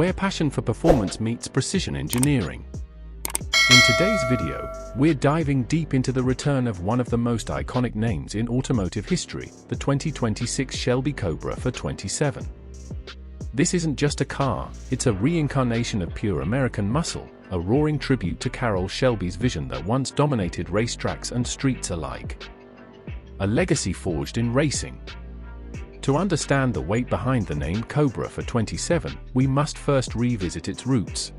where passion for performance meets precision engineering. In today's video, we're diving deep into the return of one of the most iconic names in automotive history, the 2026 Shelby Cobra for 27. This isn't just a car, it's a reincarnation of pure American muscle, a roaring tribute to Carroll Shelby's vision that once dominated racetracks and streets alike. A legacy forged in racing. To understand the weight behind the name Cobra for 27, we must first revisit its roots.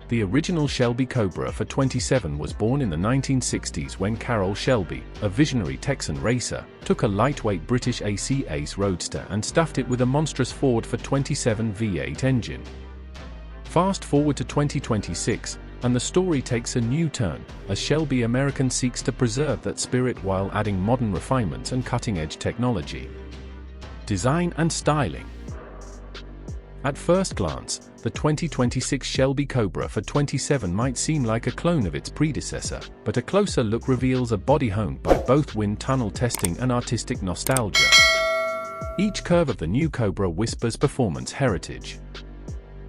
The original Shelby Cobra for 27 was born in the 1960s when Carroll Shelby, a visionary Texan racer, took a lightweight British AC Ace Roadster and stuffed it with a monstrous Ford for 27 V8 engine. Fast forward to 2026, and the story takes a new turn, as Shelby American seeks to preserve that spirit while adding modern refinements and cutting-edge technology. Design and styling. At first glance, the 2026 Shelby Cobra for 27 might seem like a clone of its predecessor, but a closer look reveals a body honed by both wind tunnel testing and artistic nostalgia. Each curve of the new Cobra whispers performance heritage.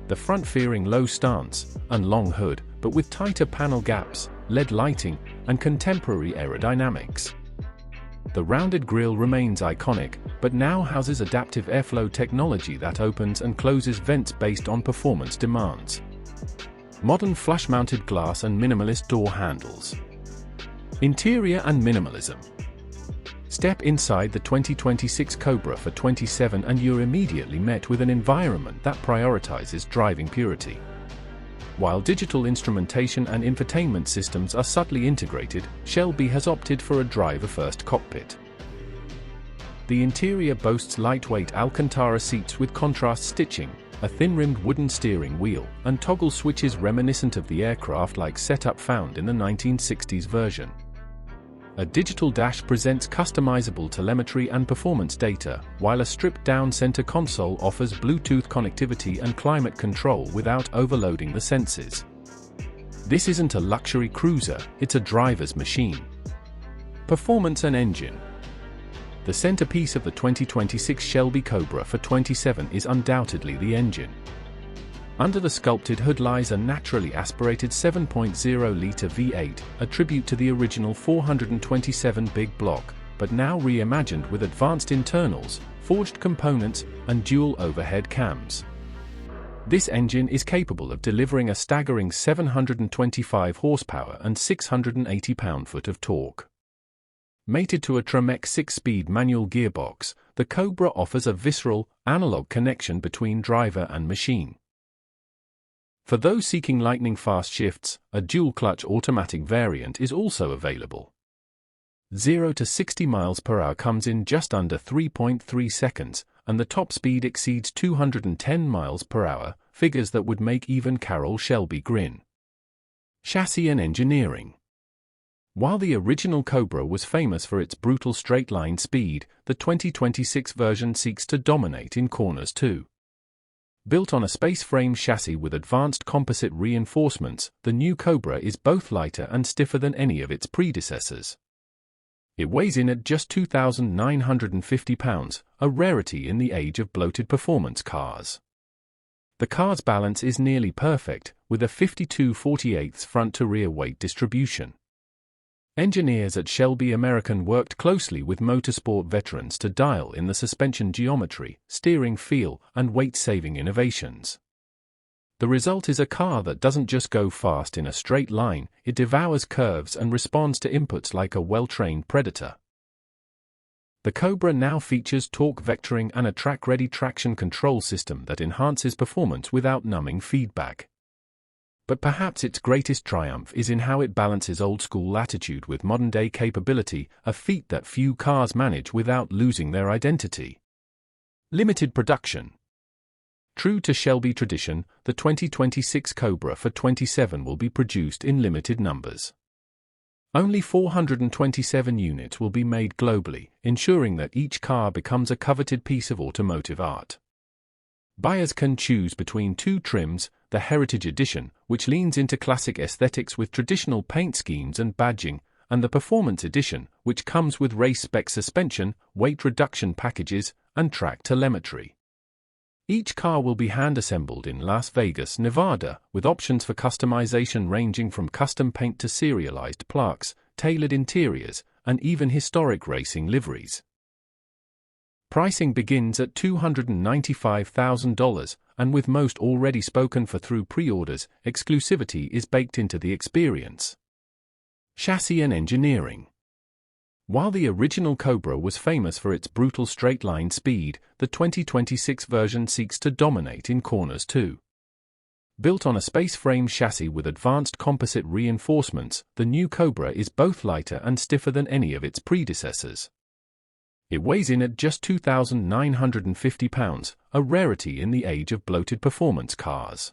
The front featuring low stance and long hood, but with tighter panel gaps, LED lighting, and contemporary aerodynamics. The rounded grille remains iconic, but now houses adaptive airflow technology that opens and closes vents based on performance demands. Modern flush-mounted glass and minimalist door handles. Interior and minimalism. Step inside the 2026 Cobra for 27 and you're immediately met with an environment that prioritizes driving purity. While digital instrumentation and infotainment systems are subtly integrated, Shelby has opted for a driver-first cockpit. The interior boasts lightweight Alcantara seats with contrast stitching, a thin-rimmed wooden steering wheel, and toggle switches reminiscent of the aircraft-like setup found in the 1960s version. A digital dash presents customizable telemetry and performance data, while a stripped-down center console offers Bluetooth connectivity and climate control without overloading the senses. This isn't a luxury cruiser, it's a driver's machine. Performance and engine. The centerpiece of the 2026 Shelby Cobra for 27 is undoubtedly the engine. Under the sculpted hood lies a naturally aspirated 7.0-liter V8, a tribute to the original 427 big block, but now reimagined with advanced internals, forged components, and dual overhead cams. This engine is capable of delivering a staggering 725 horsepower and 680 pound-foot of torque. Mated to a Tremec 6-speed manual gearbox, the Cobra offers a visceral, analog connection between driver and machine. For those seeking lightning-fast shifts, a dual-clutch automatic variant is also available. 0 to 60 miles per hour comes in just under 3.3 seconds, and the top speed exceeds 210 miles per hour, figures that would make even Carroll Shelby grin. Chassis and engineering. While the original Cobra was famous for its brutal straight-line speed, the 2026 version seeks to dominate in corners too. Built on a space-frame chassis with advanced composite reinforcements, the new Cobra is both lighter and stiffer than any of its predecessors. It weighs in at just 2,950 pounds, a rarity in the age of bloated performance cars. The car's balance is nearly perfect, with a 52/48 front-to-rear weight distribution. Engineers at Shelby American worked closely with motorsport veterans to dial in the suspension geometry, steering feel, and weight-saving innovations. The result is a car that doesn't just go fast in a straight line, it devours curves and responds to inputs like a well-trained predator. The Cobra now features torque vectoring and a track-ready traction control system that enhances performance without numbing feedback. But perhaps its greatest triumph is in how it balances old-school attitude with modern-day capability, a feat that few cars manage without losing their identity. Limited production. True to Shelby tradition, the 2026 Cobra for 27 will be produced in limited numbers. Only 427 units will be made globally, ensuring that each car becomes a coveted piece of automotive art. Buyers can choose between two trims, the Heritage Edition, which leans into classic aesthetics with traditional paint schemes and badging, and the Performance Edition, which comes with race-spec suspension, weight reduction packages, and track telemetry. Each car will be hand-assembled in Las Vegas, Nevada, with options for customization ranging from custom paint to serialized plaques, tailored interiors, and even historic racing liveries. Pricing begins at $295,000, and with most already spoken for through pre-orders, exclusivity is baked into the experience. Chassis and engineering. While the original Cobra was famous for its brutal straight-line speed, the 2026 version seeks to dominate in corners too. Built on a space-frame chassis with advanced composite reinforcements, the new Cobra is both lighter and stiffer than any of its predecessors. It weighs in at just 2,950 pounds, a rarity in the age of bloated performance cars.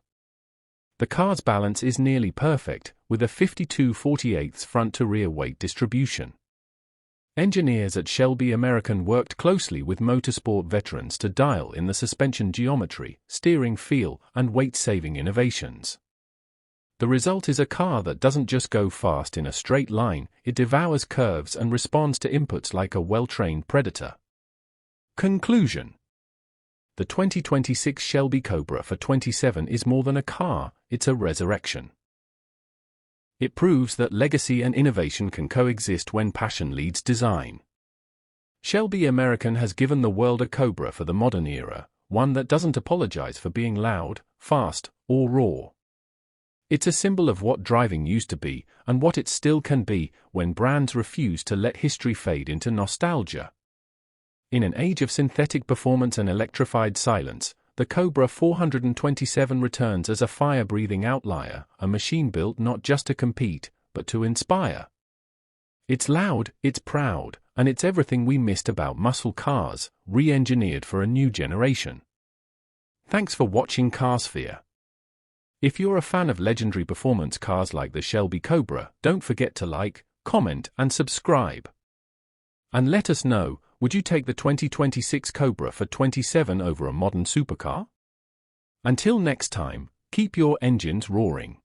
The car's balance is nearly perfect, with a 52/48 front-to-rear weight distribution. Engineers at Shelby American worked closely with motorsport veterans to dial in the suspension geometry, steering feel, and weight-saving innovations. The result is a car that doesn't just go fast in a straight line, it devours curves and responds to inputs like a well-trained predator. Conclusion. The 2026 Shelby Cobra for 27 is more than a car, it's a resurrection. It proves that legacy and innovation can coexist when passion leads design. Shelby American has given the world a Cobra for the modern era, one that doesn't apologize for being loud, fast, or raw. It's a symbol of what driving used to be, and what it still can be, when brands refuse to let history fade into nostalgia. In an age of synthetic performance and electrified silence, the Cobra 427 returns as a fire-breathing outlier, a machine built not just to compete, but to inspire. It's loud, it's proud, and it's everything we missed about muscle cars, re-engineered for a new generation. Thanks for watching Carsphere. If you're a fan of legendary performance cars like the Shelby Cobra, don't forget to like, comment, and subscribe. And let us know, would you take the 2026 Cobra for 27 over a modern supercar? Until next time, keep your engines roaring.